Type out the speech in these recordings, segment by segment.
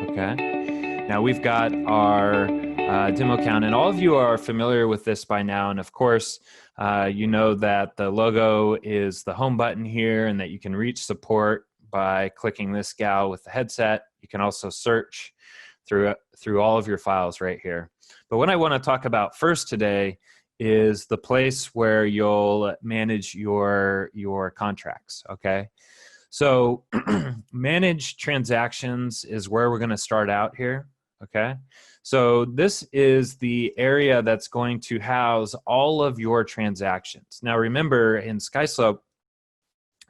Okay. Now we've got our demo account, and all of you are familiar with this by now. And of course, you know that the logo is the home button here, and that you can reach support by clicking this gal with the headset. You can also search through all of your files right here. But what I want to talk about first today is the place where you'll manage your contracts. Okay. So manage transactions is where we're going to start out here, okay? So this is the area that's going to house all of your transactions. Now remember, in SkySlope,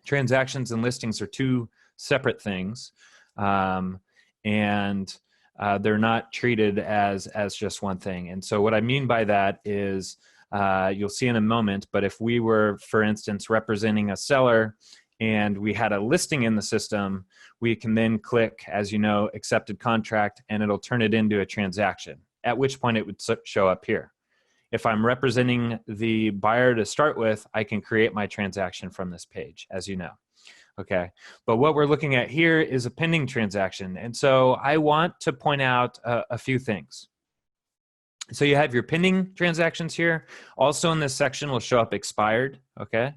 transactions and listings are two separate things, and they're not treated as just one thing. And so what I mean by that is, you'll see in a moment, but if we were, for instance, representing a seller and we had a listing in the system, we can then click, as you know, accepted contract, and it'll turn it into a transaction, at which point it would show up here. If I'm representing the buyer to start with, I can create my transaction from this page, as you know. Okay, but what we're looking at here is a pending transaction. And so I want to point out a few things. So you have your pending transactions here. Also in this section will show up expired, okay?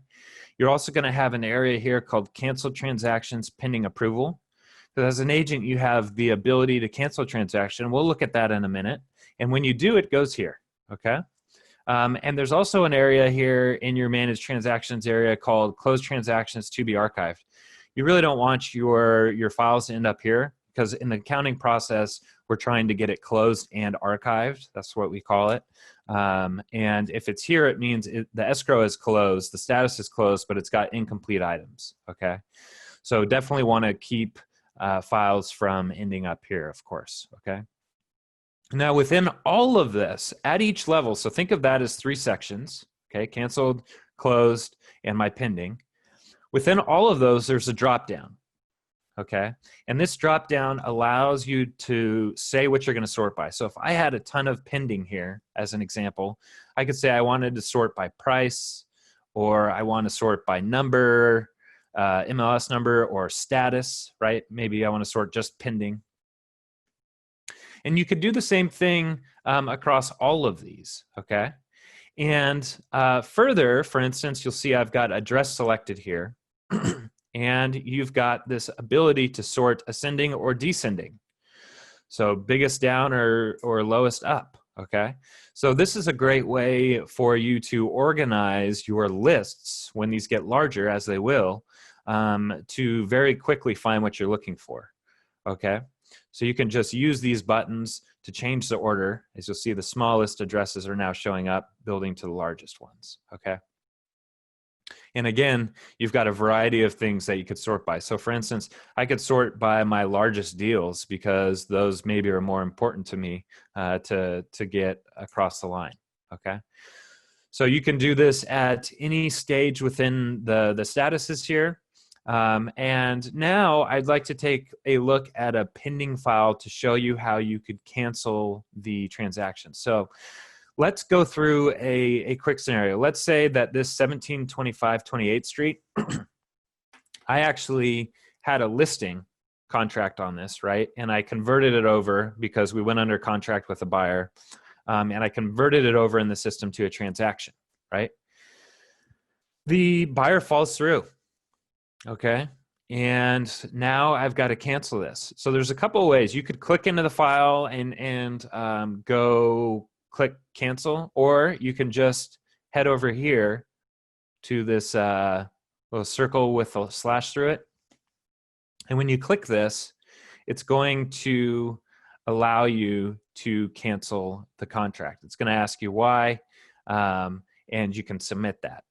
You're also going to have an area here called cancel transactions pending approval. Because as an agent, you have the ability to cancel a transaction. We'll look at that in a minute. And when you do, it goes here, okay? And there's also an area here in your managed transactions area called closed transactions to be archived. You really don't want your files to end up here, because in the accounting process, we're trying to get it closed and archived. That's what we call it. And if it's here, it means the escrow is closed, the status is closed, but it's got incomplete items, okay? So definitely want to keep files from ending up here, of course, okay? Now within all of this, at each level, so think of that as three sections, okay? Canceled, closed, and my pending. Within all of those, there's a drop down. Okay, and this drop down allows you to say what you're going to sort by. So if I had a ton of pending here, as an example, I could say I wanted to sort by price, or I want to sort by number, MLS number, or status, right? Maybe I want to sort just pending. And you could do the same thing across all of these, okay? And further, for instance, you'll see I've got address selected here. And you've got this ability to sort ascending or descending. So biggest down or lowest up, okay? So this is a great way for you to organize your lists when these get larger, as they will, to very quickly find what you're looking for, okay? So you can just use these buttons to change the order. As you'll see, the smallest addresses are now showing up, building to the largest ones, okay? And again, you've got a variety of things that you could sort by. So for instance, I could sort by my largest deals because those maybe are more important to me to get across the line, okay? So you can do this at any stage within the statuses here. And now I'd like to take a look at a pending file to show you how you could cancel the transaction. So let's go through a quick scenario. Let's say that this 1725 28th Street, I actually had a listing contract on this, right? And I converted it over because we went under contract with a buyer, and I converted it over in the system to a transaction, right? The buyer falls through, okay? And now I've got to cancel this. So there's a couple of ways. You could click into the file and go click cancel, or you can just head over here to this little circle with a slash through it. And when you click this, it's going to allow you to cancel the contract. It's going to ask you why, and you can submit that.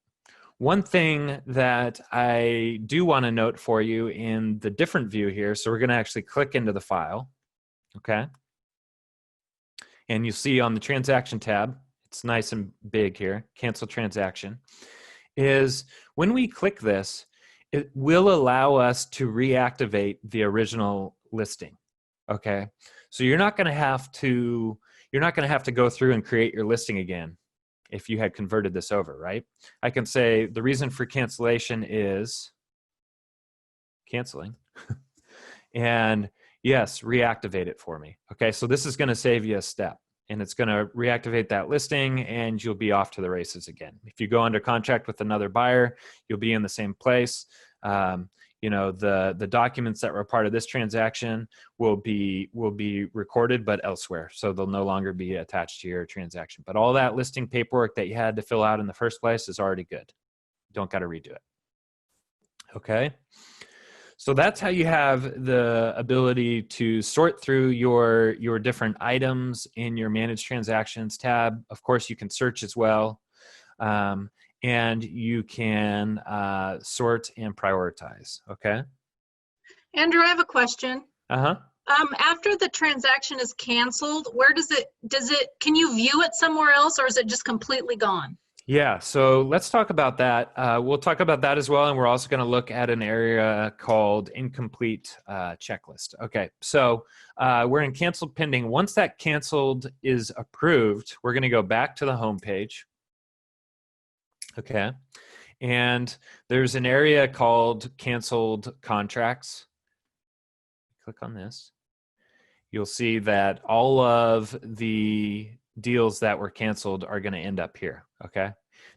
One thing that I do want to note for you in the different view here, so we're going to actually click into the file, okay? And you see on the transaction tab, it's nice and big here, cancel transaction, is when we click this, it will allow us to reactivate the original listing, okay? So you're not gonna have to go through and create your listing again if you had converted this over, right? I can say the reason for cancellation is canceling. And Yes, reactivate it for me. Okay, so this is going to save you a step, and it's going to reactivate that listing, and you'll be off to the races again. If you go under contract with another buyer, you'll be in the same place. You know, the documents that were part of this transaction will be recorded, but elsewhere, so they'll no longer be attached to your transaction. But all that listing paperwork that you had to fill out in the first place is already good. You don't got to redo it. Okay. So that's how you have the ability to sort through your different items in your Manage Transactions tab. Of course, you can search as well, and you can sort and prioritize. Okay. Andrew, I have a question. Uh-huh. After the transaction is canceled, where does it, can you view it somewhere else, or is it just completely gone? Yeah, so let's talk about that. We'll talk about that as well, and we're also going to look at an area called incomplete checklist. Okay, so we're in canceled pending. Once that canceled is approved, we're going to go back to the home page. Okay, and there's an area called canceled contracts. Click on this. You'll see that all of the deals that were canceled are going to end up here. Okay.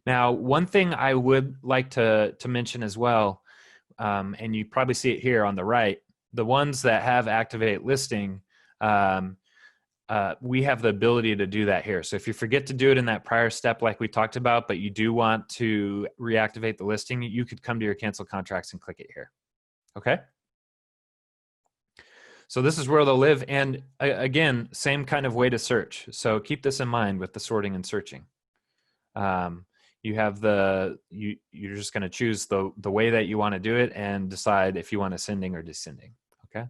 Now, one thing I would like to mention as well, and you probably see it here on the right, the ones that have activate listing, we have the ability to do that here. So if you forget to do it in that prior step like we talked about, but you do want to reactivate the listing, you could come to your cancel contracts and click it here. Okay. So this is where they'll live. And again, same kind of way to search. So keep this in mind with the sorting and searching. You have you're just going to choose the way that you want to do it and decide if you want ascending or descending. Okay.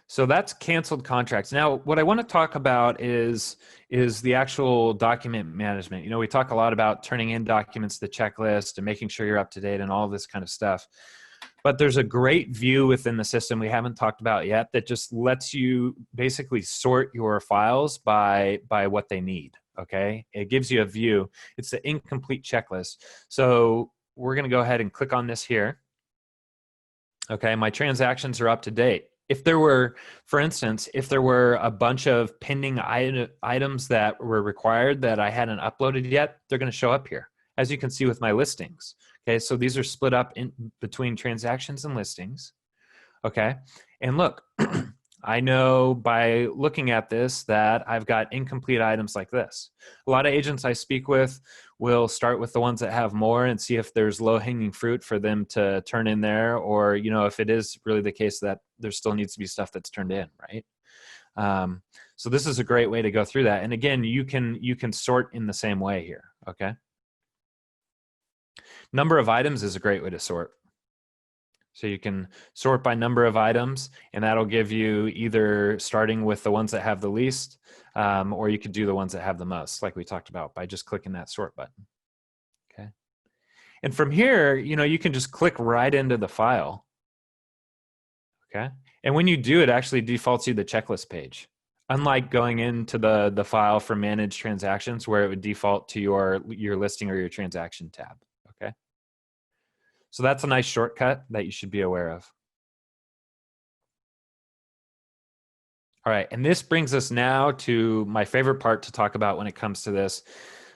So that's canceled contracts. Now, what I want to talk about is the actual document management. You know, we talk a lot about turning in documents to the checklist and making sure you're up to date and all this kind of stuff. But there's a great view within the system we haven't talked about yet that just lets you basically sort your files by what they need, okay? It gives you a view. It's the incomplete checklist. So we're going to go ahead and click on this here. Okay, my transactions are up to date. If there were, for instance, if there were a bunch of pending items that were required that I hadn't uploaded yet, they're going to show up here, as you can see with my listings. Okay, so these are split up in between transactions and listings. Okay, and look, I know by looking at this that I've got incomplete items like this. A lot of agents I speak with will start with the ones that have more and see if there's low-hanging fruit for them to turn in there, or you know, if it is really the case that there still needs to be stuff that's turned in, right? So this is a great way to go through that. And again, you can sort in the same way here. Okay. Number of items is a great way to sort. So you can sort by number of items, and that'll give you either starting with the ones that have the least, or you could do the ones that have the most, like we talked about, by just clicking that sort button. Okay. And from here, you know, you can just click right into the file. Okay. And when you do, it actually defaults you the checklist page. Unlike going into the file for manage transactions, where it would default to your listing or your transaction tab. Okay. So that's a nice shortcut that you should be aware of. All right, and this brings us now to my favorite part to talk about when it comes to this.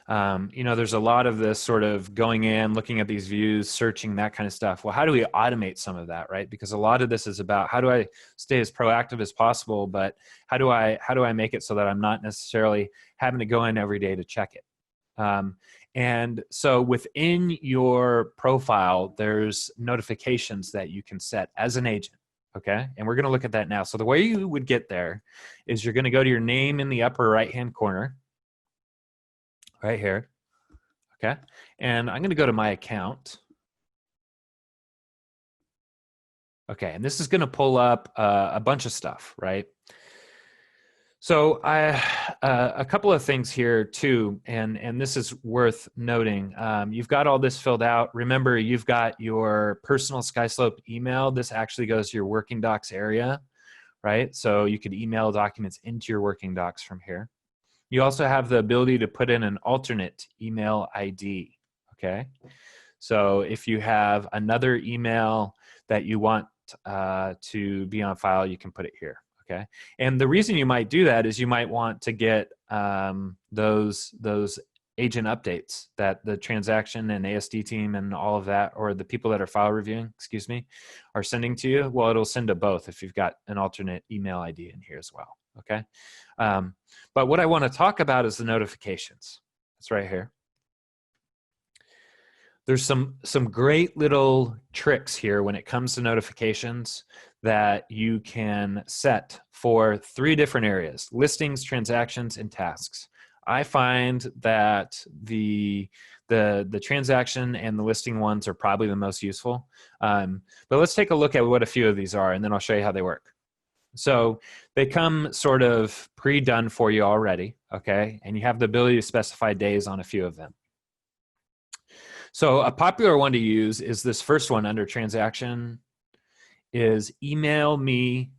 You know, there's a lot of this sort of going in, looking at these views, searching, that kind of stuff. Well, how do we automate some of that, right? Because a lot of this is about how do I stay as proactive as possible, but how do I make it so that I'm not necessarily having to go in every day to check it? And so within your profile, there's notifications that you can set as an agent. Okay. And we're going to look at that now. So the way you would get there is you're going to go to your name in the upper right-hand corner right here. Okay. And I'm going to go to my account. Okay. And this is going to pull up a bunch of stuff, right? So a couple of things here too, and this is worth noting. You've got all this filled out. Remember, you've got your personal SkySlope email. This actually goes to your working docs area, right? So you could email documents into your working docs from here. You also have the ability to put in an alternate email ID, okay? So if you have another email that you want to be on file, you can put it here. Okay. And the reason you might do that is you might want to get those agent updates that the transaction and ASD team and all of that, or the people that are file reviewing, excuse me, are sending to you. Well, it'll send to both if you've got an alternate email ID in here as well. Okay. But what I want to talk about is the notifications. It's right here. There's some great little tricks here when it comes to notifications that you can set for 3 different areas: listings, transactions, and tasks. I find that the transaction and the listing ones are probably the most useful. But let's take a look at what a few of these are, and then I'll show you how they work. So they come sort of pre-done for you already, okay? And you have the ability to specify days on a few of them. So a popular one to use is this first one under transaction, is email me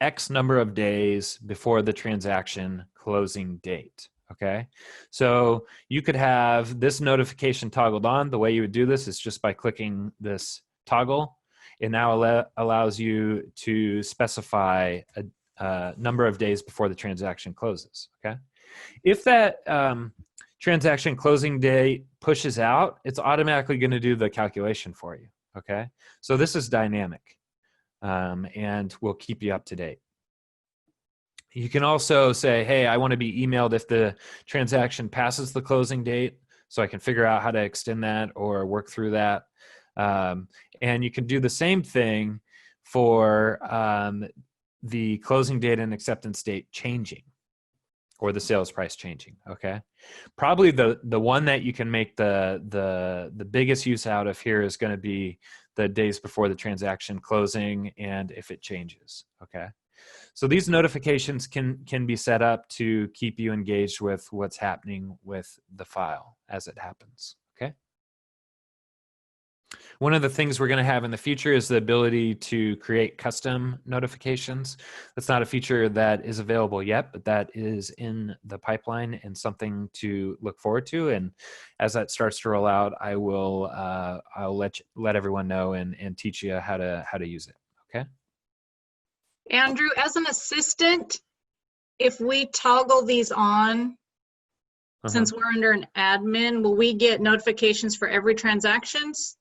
X number of days before the transaction closing date. Okay, so you could have this notification toggled on. The way you would do this is just by clicking this toggle. It now allows you to specify a number of days before the transaction closes. Okay, if that transaction closing date pushes out, it's automatically going to do the calculation for you. Okay, so this is dynamic, and we'll keep you up to date. You can also say, hey, I want to be emailed if the transaction passes the closing date, so I can figure out how to extend that or work through that. And you can do the same thing for the closing date and acceptance date changing, or the sales price changing. Okay, probably the one that you can make the biggest use out of here is going to be the days before the transaction closing and if it changes. Okay. So these notifications can be set up to keep you engaged with what's happening with the file as it happens, okay? One of the things we're going to have in the future is the ability to create custom notifications. That's not a feature that is available yet, but that is in the pipeline and something to look forward to. And as that starts to roll out, I'll let everyone know and teach you how to use it, okay? Andrew, as an assistant, if we toggle these on, since we're under an admin, will we get notifications for every transactions?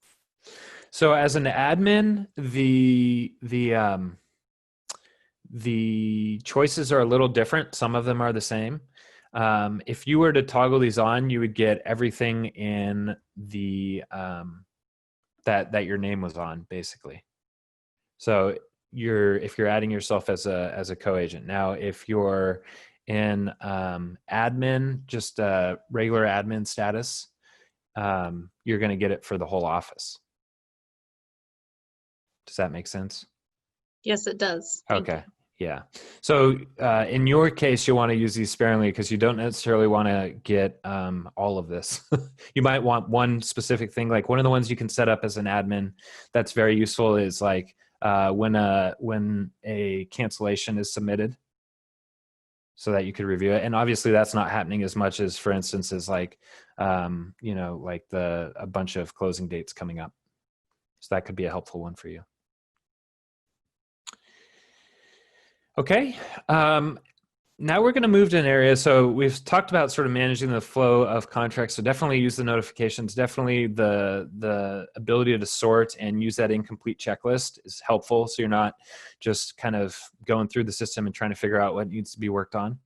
So as an admin, the choices are a little different. Some of them are the same. If you were to toggle these on, you would get everything in the that your name was on, basically. So if you're adding yourself as a co-agent. Now, if you're in admin, just regular admin status, you're going to get it for the whole office. Does that make sense? Yes, it does. Okay. Yeah. So in your case, you want to use these sparingly because you don't necessarily want to get all of this. You might want one specific thing. Like one of the ones you can set up as an admin that's very useful is like when a cancellation is submitted, so that you could review it. And obviously that's not happening as much as, for instance, as like, like a bunch of closing dates coming up. So that could be a helpful one for you. Okay. Now we're going to move to an area. So we've talked about sort of managing the flow of contracts. So definitely use the notifications. Definitely the ability to sort and use that incomplete checklist is helpful. So you're not just kind of going through the system and trying to figure out what needs to be worked on.